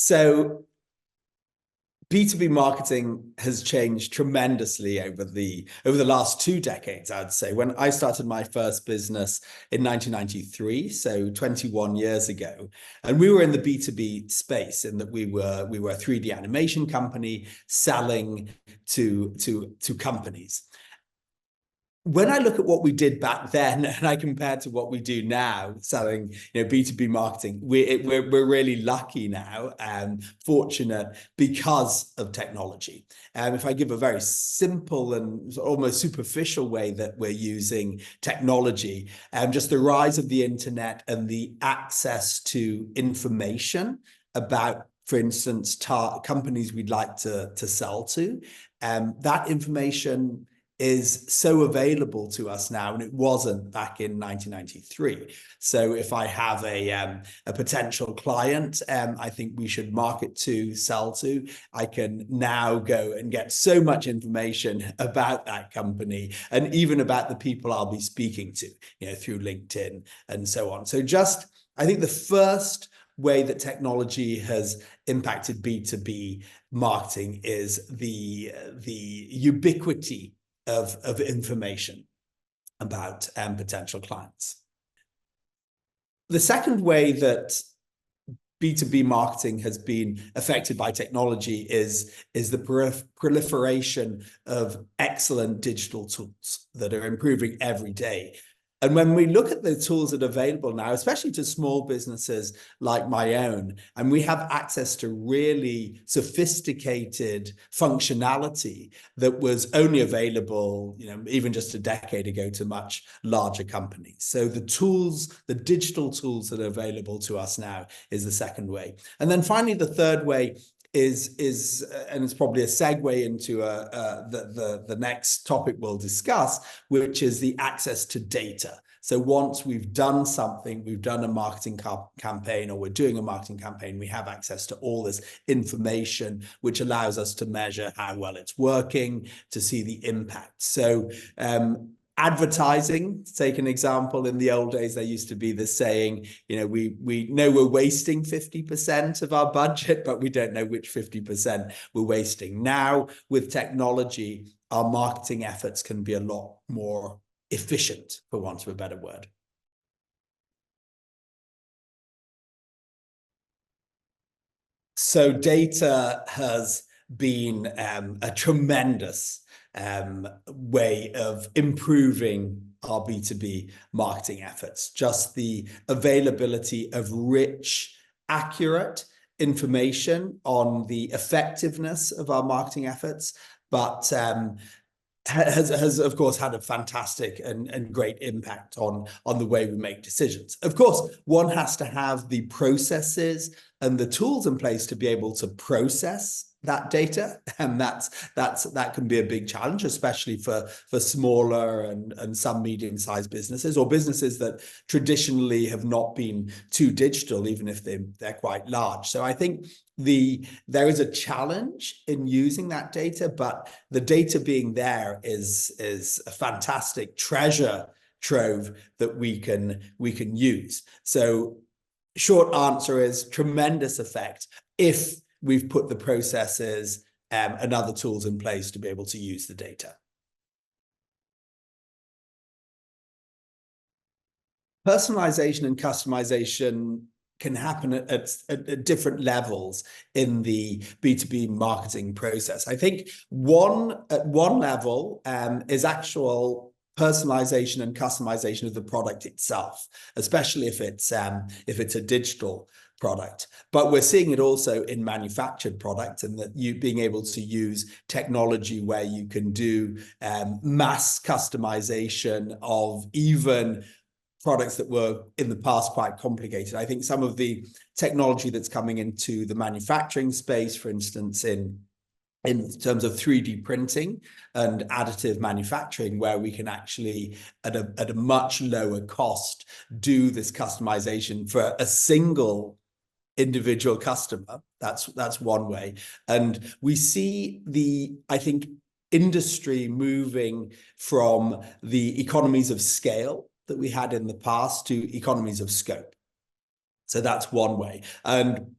So B2B marketing has changed tremendously over the last 2 decades, I'd say. When I started my first business in 1993, so 21 years ago, and we were in the B2B space in that we were a 3D animation company selling to companies. When I look at what we did back then and I compare to what we do now, selling B2B marketing, we're really lucky now and fortunate because of technology. If I give a very simple and almost superficial way that we're using technology, just the rise of the internet and the access to information about, for instance, companies we'd like to sell to, that information is so available to us now, and it wasn't back in 1993. So if I have a potential client I think we should market to, sell to, I can now go and get so much information about that company and even about the people I'll be speaking to, through LinkedIn and so on. So I think the first way that technology has impacted B2B marketing is the ubiquity of information about potential clients. The second way that B2B marketing has been affected by technology is the proliferation of excellent digital tools that are improving every day. And when we look at the tools that are available now, especially to small businesses like my own, and we have access to really sophisticated functionality that was only available, even just a decade ago to much larger companies. So the digital tools that are available to us now is the second way. And then finally, the third way is and it's probably a segue into the next topic we'll discuss, which is the access to data. So once we've done something, we've done a marketing campaign, or we're doing a marketing campaign, we have access to all this information, which allows us to measure how well it's working, to see the impact. So advertising, to take an example, in the old days, there used to be this saying, we know we're wasting 50% of our budget, but we don't know which 50% we're wasting. Now, with technology, our marketing efforts can be a lot more efficient, for want of a better word. So data has been a tremendous way of improving our B2B marketing efforts. Just the availability of rich, accurate information on the effectiveness of our marketing efforts, but has of course had a fantastic and great impact on the way we make decisions. Of course, one has to have the processes and the tools in place to be able to process that data, and that can be a big challenge, especially for smaller and some medium-sized businesses, or businesses that traditionally have not been too digital, even if they're quite large. So I think there is a challenge in using that data, but the data being there is a fantastic treasure trove that we can use. So short answer is tremendous effect if we've put the processes and other tools in place to be able to use the data. Personalization and customization can happen at different levels in the B2B marketing process. I think at one level is actual personalization and customization of the product itself, especially if it's a digital product. But we're seeing it also in manufactured products, and that you being able to use technology where you can do mass customization of even products that were in the past quite complicated. I think some of the technology that's coming into the manufacturing space, for instance, in terms of 3D printing and additive manufacturing, where we can actually, at a much lower cost, do this customization for a single individual customer. That's one way. And we see I think, industry moving from the economies of scale that we had in the past to economies of scope. So that's one way. And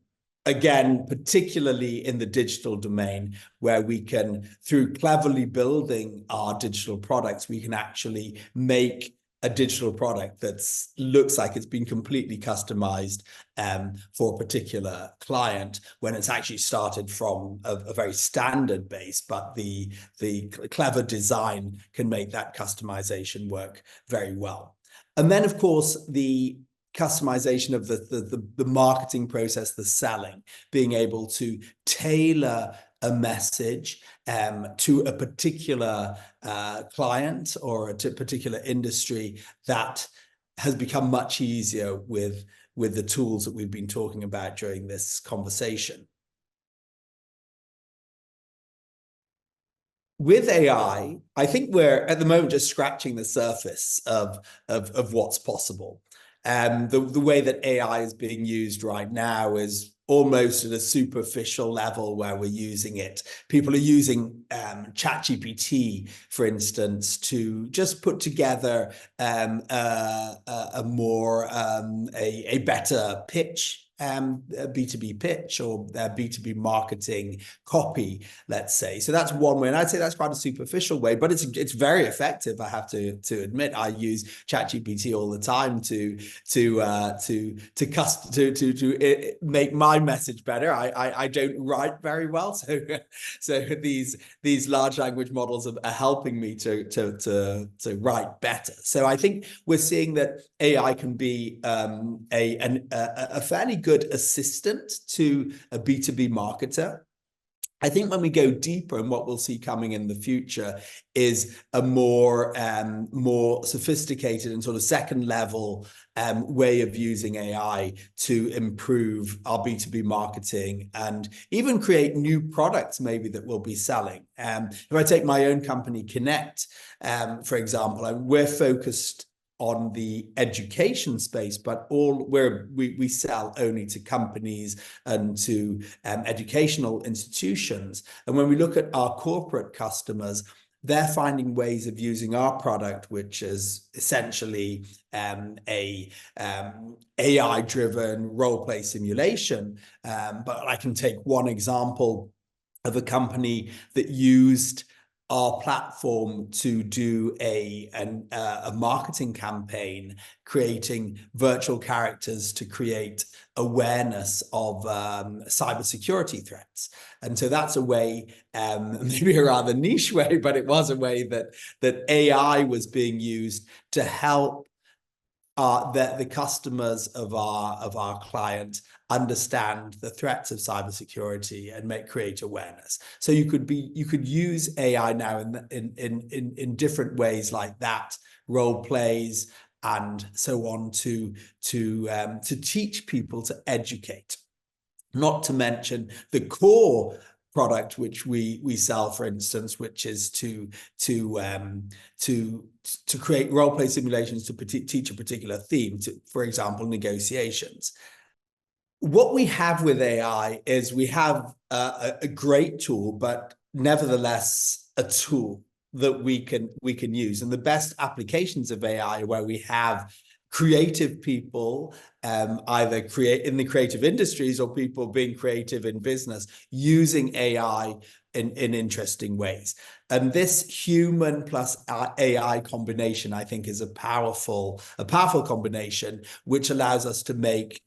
again, particularly in the digital domain, where we can, through cleverly building our digital products, we can actually make a digital product that looks like it's been completely customized for a particular client, when it's actually started from a very standard base, but the clever design can make that customization work very well. And then, of course, the customization of the marketing process, the selling, being able to tailor a message to a particular client or to a particular industry, that has become much easier with the tools that we've been talking about during this conversation. With AI, I think we're at the moment just scratching the surface of what's possible. The way that AI is being used right now is almost at a superficial level, where we're using it. People are using ChatGPT, for instance, to just put together a better pitch, a B2B pitch, or a B2B marketing copy, let's say. So that's one way, and I'd say that's quite a superficial way, but it's very effective. I have to admit, I use ChatGPT all the time to make my message better. I don't write very well, so these large language models are helping me to write better. So I think we're seeing that AI can be a fairly good assistant to a B2B marketer. I think when we go deeper, and what we'll see coming in the future is a more sophisticated and sort of second level way of using AI to improve our B2B marketing, and even create new products maybe that we'll be selling. If I take my own company, Connect, for example, we're focused on the education space, but we sell only to companies and to educational institutions. And when we look at our corporate customers, they're finding ways of using our product, which is essentially a AI-driven role play simulation. But I can take one example of a company that used our platform to do a marketing campaign, creating virtual characters to create awareness of cybersecurity threats. And so that's a way, maybe a rather niche way, but it was a way that AI was being used to help the customers of our client understand the threats of cybersecurity and create awareness. So you could use AI now in different ways like that, role plays and so on, to teach people, to educate. Not to mention the core product which we sell, for instance, which is to create role play simulations to teach a particular theme, for example, negotiations. What we have with AI is we have a great tool, but nevertheless a tool that we can use. And the best applications of AI are where we have creative people, either in the creative industries or people being creative in business, using AI in interesting ways. And this human plus AI combination, I think, is a powerful combination, which allows us to make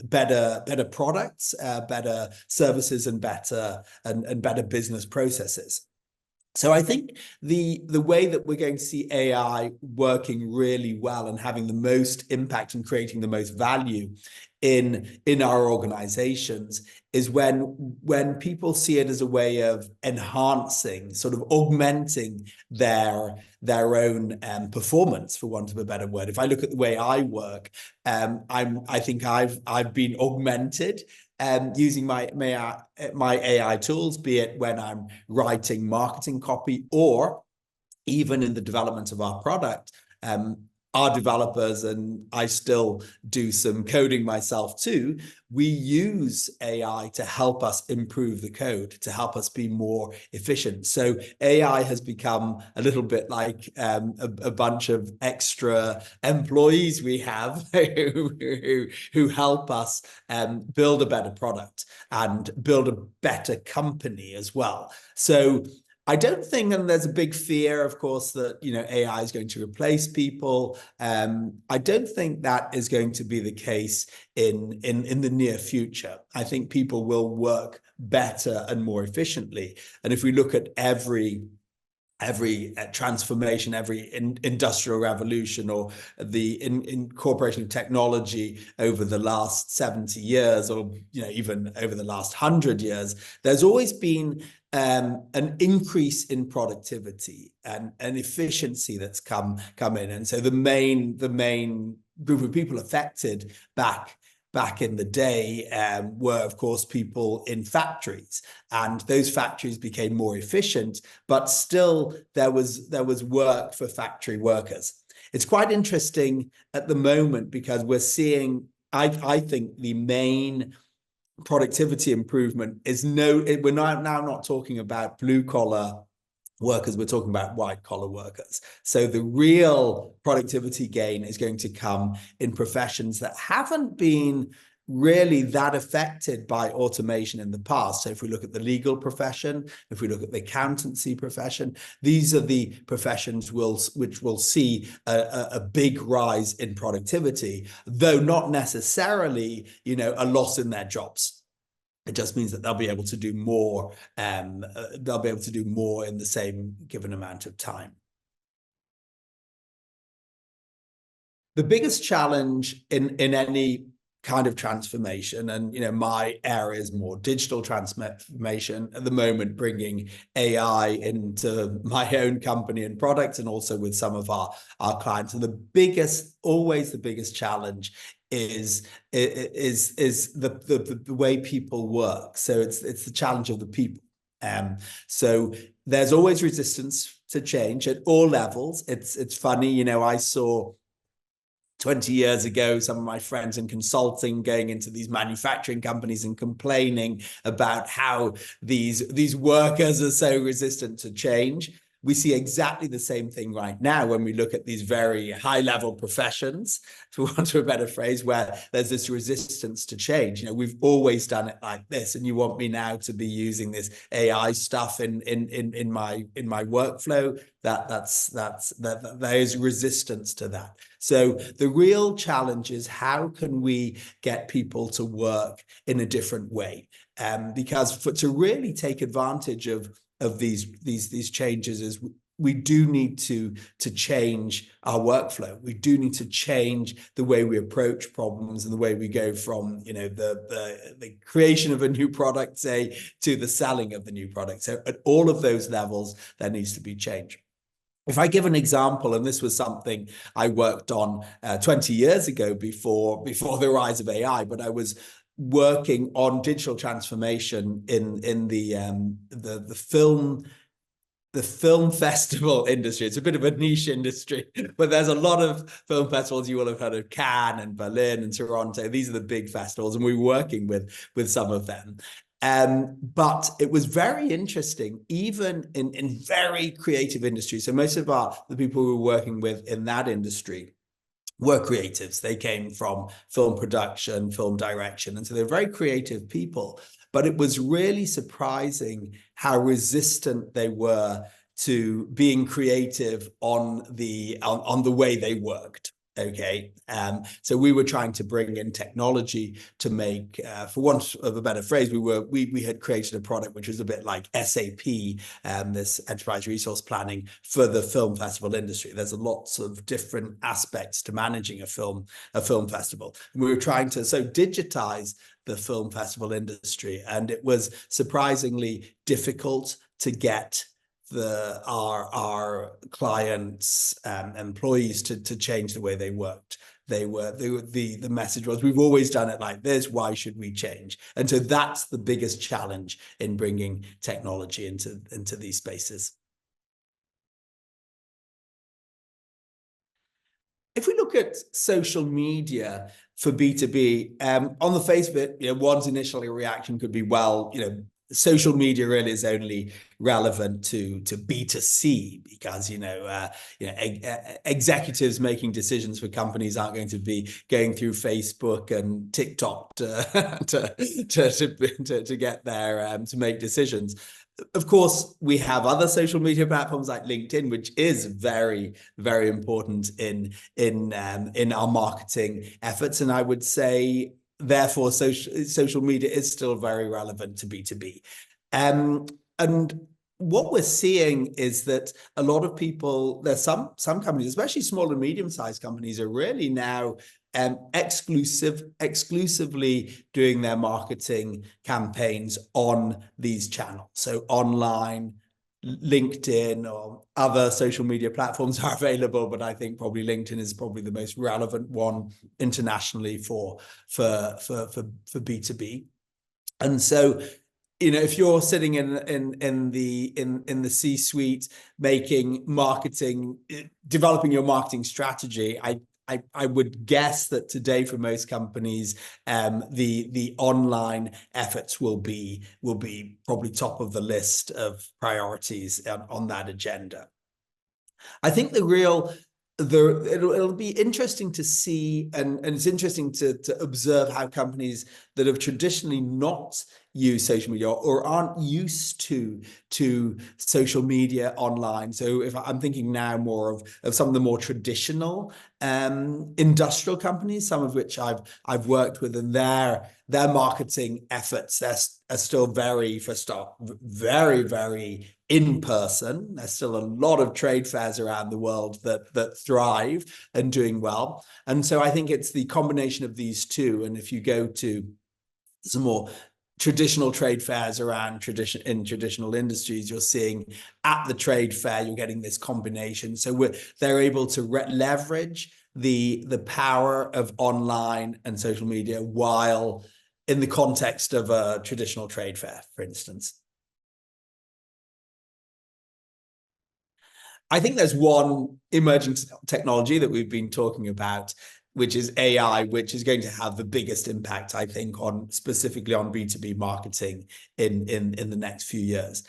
better products, better services, and better business processes. So I think the way that we're going to see AI working really well and having the most impact and creating the most value in our organizations is when people see it as a way of enhancing, sort of augmenting their own performance, for want of a better word. If I look at the way I work, I think I've been augmented using my AI tools, be it when I'm writing marketing copy or even in the development of our product. our developers, and I still do some coding myself too, we use AI to help us improve the code, to help us be more efficient. So AI has become a little bit like a bunch of extra employees we have who help us build a better product and build a better company as well. So I don't think, and there's a big fear, of course, that AI is going to replace people. I don't think that is going to be the case in the near future. I think people will work better and more efficiently. And if we look at every transformation, every industrial revolution, or the incorporation of technology over the last 70 years, or even over the last 100 years, there's always been an increase in productivity and efficiency that's come in. And so the main group of people affected back in the day were, of course, people in factories, and those factories became more efficient, but still there was work for factory workers. It's quite interesting at the moment because we're seeing, I think the main productivity improvement is we're now not talking about blue collar workers, we're talking about white collar workers. So the real productivity gain is going to come in professions that haven't been really that affected by automation in the past. So if we look at the legal profession, if we look at the accountancy profession, these are the professions which will see a big rise in productivity, though not necessarily, a loss in their jobs. It just means that they'll be able to do more. They'll be able to do more in the same given amount of time. The biggest challenge in any kind of transformation, and my area is more digital transformation at the moment, bringing AI into my own company and products, and also with some of our clients. And always the biggest challenge is the way people work. So it's the challenge of the people. So there's always resistance to change at all levels. It's funny, I saw 20 years ago, some of my friends in consulting going into these manufacturing companies and complaining about how these workers are so resistant to change. We see exactly the same thing right now when we look at these very high-level professions, for want of a better phrase, where there's this resistance to change. We've always done it like this, and you want me now to be using this AI stuff in my workflow? There is resistance to that. So the real challenge is, how can we get people to work in a different way? Because to really take advantage of these changes, is we do need to change our workflow. We do need to change the way we approach problems and the way we go from the creation of a new product, say, to the selling of the new product. So at all of those levels, there needs to be change. If I give an example, and this was something I worked on 20 years ago before the rise of AI, but I was working on digital transformation in the film festival industry. It's a bit of a niche industry, but there's a lot of film festivals. You will have heard of Cannes and Berlin and Toronto. These are the big festivals, and we were working with some of them. But it was very interesting, even in very creative industries. So most of the people we were working with in that industry were creatives. They came from film production, film direction, and so they're very creative people. But it was really surprising how resistant they were to being creative on the way they worked. Okay, so we were trying to bring in technology to make, for want of a better phrase, we had created a product which was a bit like SAP, this enterprise resource planning for the film festival industry. There's lots of different aspects to managing a film festival. And we were trying to digitize the film festival industry, and it was surprisingly difficult to get our clients' employees to change the way they worked. The message was, we've always done it like this, why should we change? And so that's the biggest challenge in bringing technology into these spaces. if we look at social media for B2B, on the face of it, one's initial reaction could be, well, social media really is only relevant to B2C because executives making decisions for companies aren't going to be going through Facebook and TikTok to get there to make decisions. Of course, we have other social media platforms like LinkedIn, which is very, very important in our marketing efforts. And I would say, therefore, social media is still very relevant to B2B. And what we're seeing is that a lot of people, there's some companies, especially small and medium-sized companies, are really now exclusively doing their marketing campaigns on these channels. So online, LinkedIn or other social media platforms are available, but I think probably LinkedIn is probably the most relevant one internationally for B2B. And so, if you're sitting in the C-suite, developing your marketing strategy, I would guess that today for most companies, the online efforts will be probably top of the list of priorities on that agenda. I think it'll be interesting to see, and it's interesting to observe how companies that have traditionally not used social media or aren't used to social media online. So if I'm thinking now more of some of the more traditional industrial companies, some of which I've worked with, and their marketing efforts, are still very in person. There's still a lot of trade fairs around the world that thrive and doing well. And so I think it's the combination of these two. And if you go to some more traditional trade fairs around traditional industries, you're seeing at the trade fair, you're getting this combination. So they're able to leverage the power of online and social media while in the context of a traditional trade fair, for instance. I think there's one emerging technology that we've been talking about, which is AI, which is going to have the biggest impact, I think, specifically on B2B marketing in the next few years.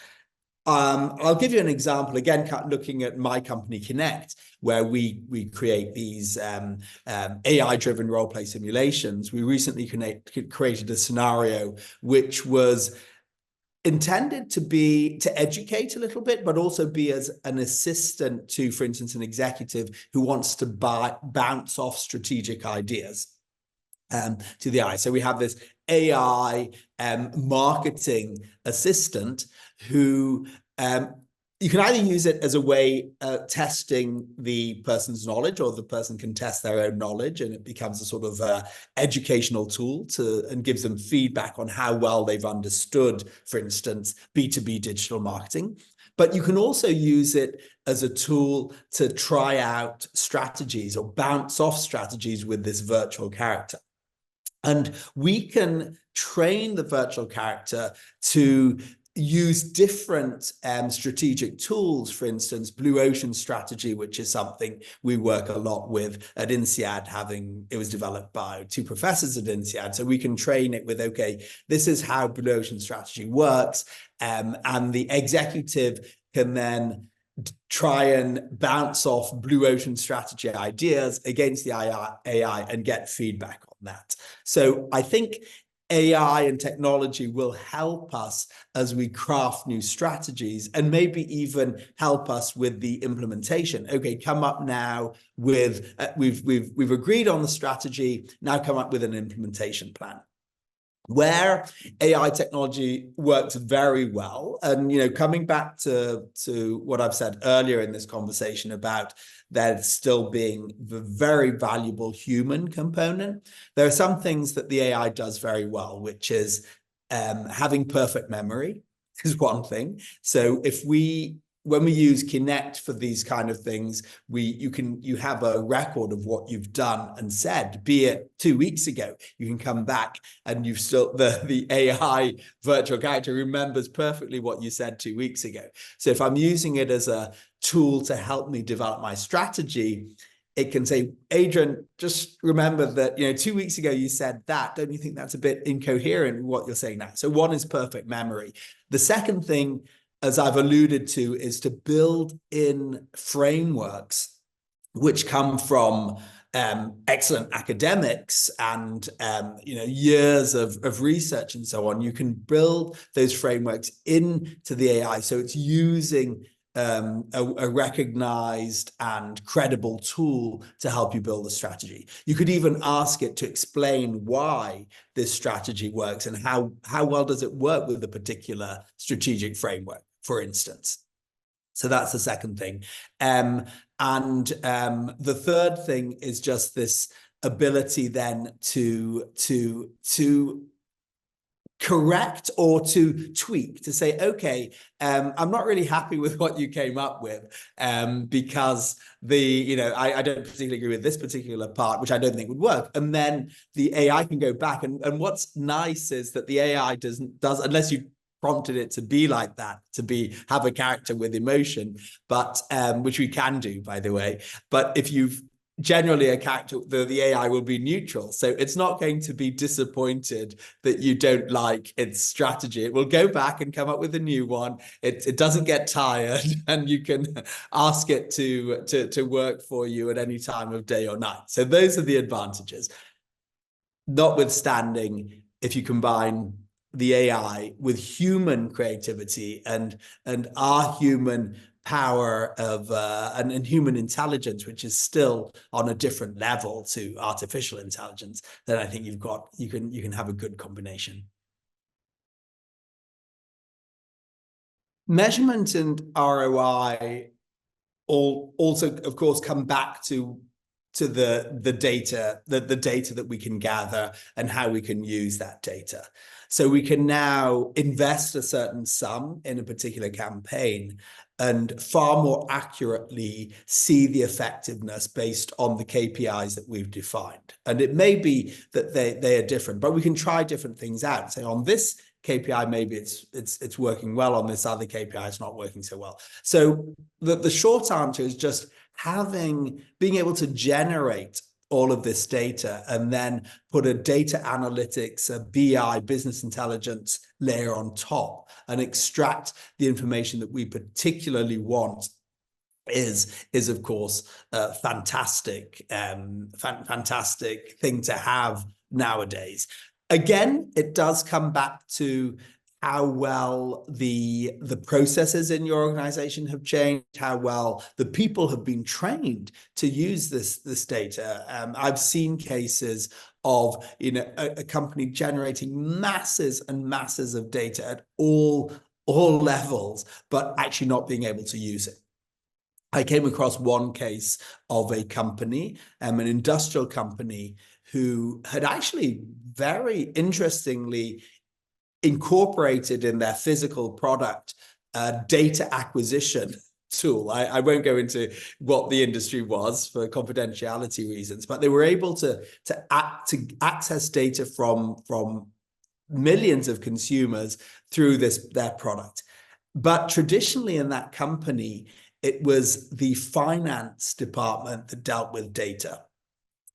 I'll give you an example, again, looking at my company, Connect, where we create these AI-driven role-play simulations. We recently created a scenario which was intended to educate a little bit, but also be as an assistant to, for instance, an executive who wants to bounce off strategic ideas to the AI. So we have this AI marketing assistant who you can either use it as a way testing the person's knowledge, or the person can test their own knowledge, and it becomes a sort of educational tool and gives them feedback on how well they've understood, for instance, B2B digital marketing. But you can also use it as a tool to try out strategies or bounce off strategies with this virtual character. And we can train the virtual character to use different strategic tools, for instance, blue ocean strategy, which is something we work a lot with at INSEAD, it was developed by two professors at INSEAD. So we can train it with, okay, this is how blue ocean strategy works. And the executive can then try and bounce off blue ocean strategy ideas against the AI and get feedback on that. So I think AI and technology will help us as we craft new strategies, and maybe even help us with the implementation. Okay, come up now with we've agreed on the strategy. Now come up with an implementation plan. Where AI technology works very well, and coming back to what I've said earlier in this conversation about there still being the very valuable human component, there are some things that the AI does very well, which is having perfect memory is one thing. So when we use Connect for these kind of things, you have a record of what you've done and said, be it 2 weeks ago. You can come back and you've still the AI virtual character remembers perfectly what you said 2 weeks ago. So if I'm using it as a tool to help me develop my strategy, it can say, Adrian, just remember that, 2 weeks ago you said that. Don't you think that's a bit incoherent, what you're saying now? So one is perfect memory. The second thing, as I've alluded to, is to build in frameworks which come from excellent academics and years of research and so on. You can build those frameworks into the AI, so it's using a recognized and credible tool to help you build a strategy. You could even ask it to explain why this strategy works and how well does it work with a particular strategic framework, for instance. So that's the second thing. The third thing is just this ability then to correct or to tweak, to say, okay, I'm not really happy with what you came up with, because I don't particularly agree with this particular part, which I don't think would work. And then the AI can go back. And what's nice is that the AI does unless you prompted it to be like that, to have a character with emotion, but which we can do, by the way. But if you've generally a character, the AI will be neutral. So it's not going to be disappointed that you don't like its strategy. It will go back and come up with a new one. It doesn't get tired, and you can ask it to work for you at any time of day or night. So those are the advantages. Notwithstanding, if you combine the AI with human creativity and our human power of and human intelligence, which is still on a different level to artificial intelligence, then I think you can have a good combination. Measurement and ROI also, of course, come back to the data that we can gather and how we can use that data. So we can now invest a certain sum in a particular campaign and far more accurately see the effectiveness based on the KPIs that we've defined. And it may be that they are different, but we can try different things out. Say, on this KPI, maybe it's working well. On this other KPI, it's not working so well. So the short answer is just being able to generate all of this data and then put a data analytics, a BI, business intelligence layer on top and extract the information that we particularly want is of course a fantastic thing to have nowadays. Again, it does come back to how well the processes in your organization have changed, how well the people have been trained to use this data. I've seen cases of a company generating masses and masses of data at all levels, but actually not being able to use it. I came across one case of a company, an industrial company, who had actually very interestingly incorporated in their physical product data acquisition tool. I won't go into what the industry was for confidentiality reasons, but they were able to access data from millions of consumers through their product. But traditionally in that company, it was the finance department that dealt with data.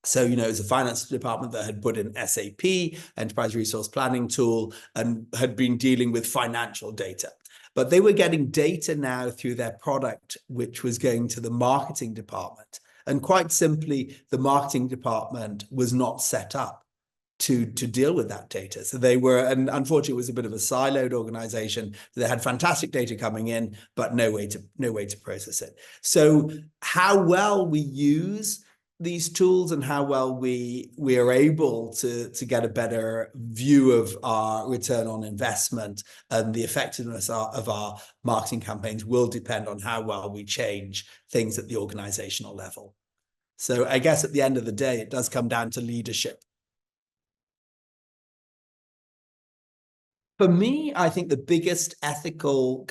So, it was a finance department that had put in SAP, Enterprise Resource Planning tool, and had been dealing with financial data. But they were getting data now through their product, which was going to the marketing department. And quite simply, the marketing department was not set up to deal with that data. So they were, and unfortunately, it was a bit of a siloed organization. They had fantastic data coming in, but no way to process it. So how well we use these tools and how well we are able to get a better view of our return on investment and the effectiveness of our marketing campaigns will depend on how well we change things at the organizational level. So I guess at the end of the day, it does come down to leadership. For me, I think the biggest ethical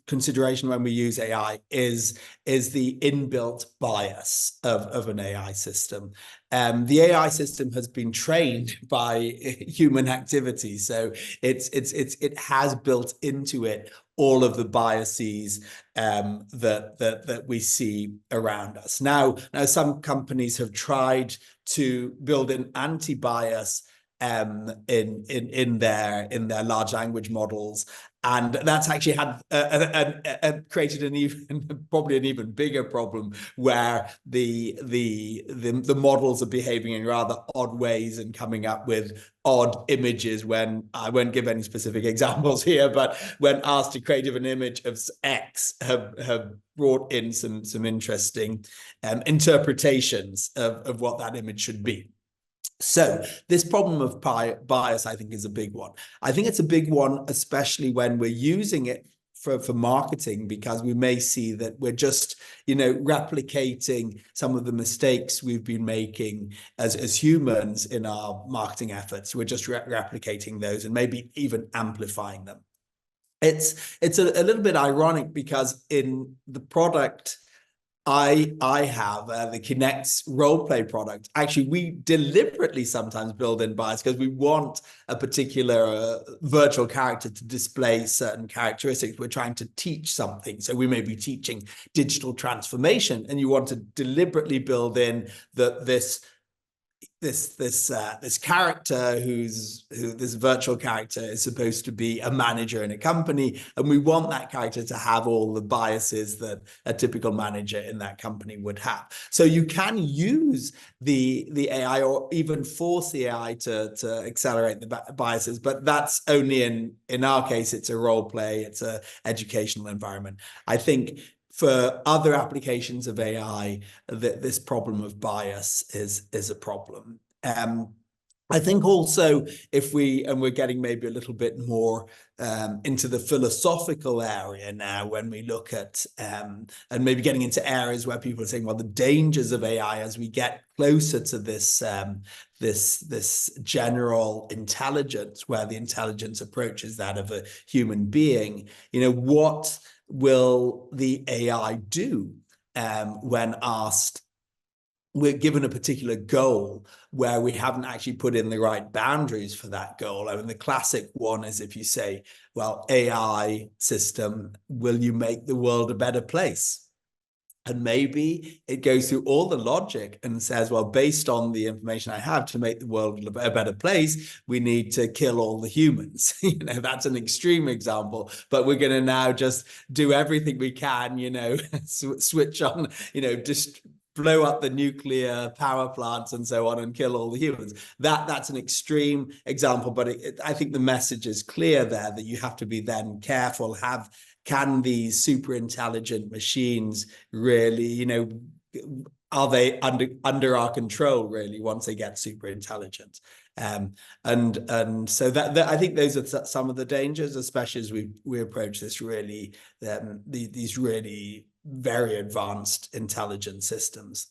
consideration when we use AI is the inbuilt bias of an AI system. The AI system has been trained by human activity, so it has built into it all of the biases that we see around us. Now, some companies have tried to build an anti-bias in their large language models, and that's actually had created probably an even bigger problem, where the models are behaving in rather odd ways and coming up with odd images. When I won't give any specific examples here, but when asked to create an image of X, have brought in some interesting interpretations of what that image should be. So this problem of bias, I think, is a big one. I think it's a big one, especially when we're using it for marketing, because we may see that we're just, replicating some of the mistakes we've been making as humans in our marketing efforts. We're just replicating those and maybe even amplifying them. It's a little bit ironic, because in the product I have, the Connect's role play product, actually, we deliberately sometimes build in bias because we want a particular virtual character to display certain characteristics. We're trying to teach something. So we may be teaching digital transformation, and you want to deliberately build in that this character this virtual character is supposed to be a manager in a company, and we want that character to have all the biases that a typical manager in that company would have. So you can use the AI, or even force the AI to accelerate the biases, but that's only in our case, it's a role play, it's a educational environment. I think for other applications of AI, this problem of bias is a problem. I think also, we're getting maybe a little bit more into the philosophical area now, when we look at and maybe getting into areas where people are saying, well, the dangers of AI as we get closer to this general intelligence, where the intelligence approaches that of a human being. What will the AI do when asked? We're given a particular goal where we haven't actually put in the right boundaries for that goal. I mean, the classic one is if you say, well, AI system, will you make the world a better place? And maybe it goes through all the logic and says, well, based on the information I have, to make the world a better place, we need to kill all the humans. That's an extreme example, but we're going to now just do everything we can, switch on, just blow up the nuclear power plants and so on, and kill all the humans. That's an extreme example, but I think the message is clear there, that you have to be then careful. Can these super intelligent machines really, are they under our control really once they get super intelligent? And so that I think those are some of the dangers, especially as we approach this really these really very advanced intelligent systems.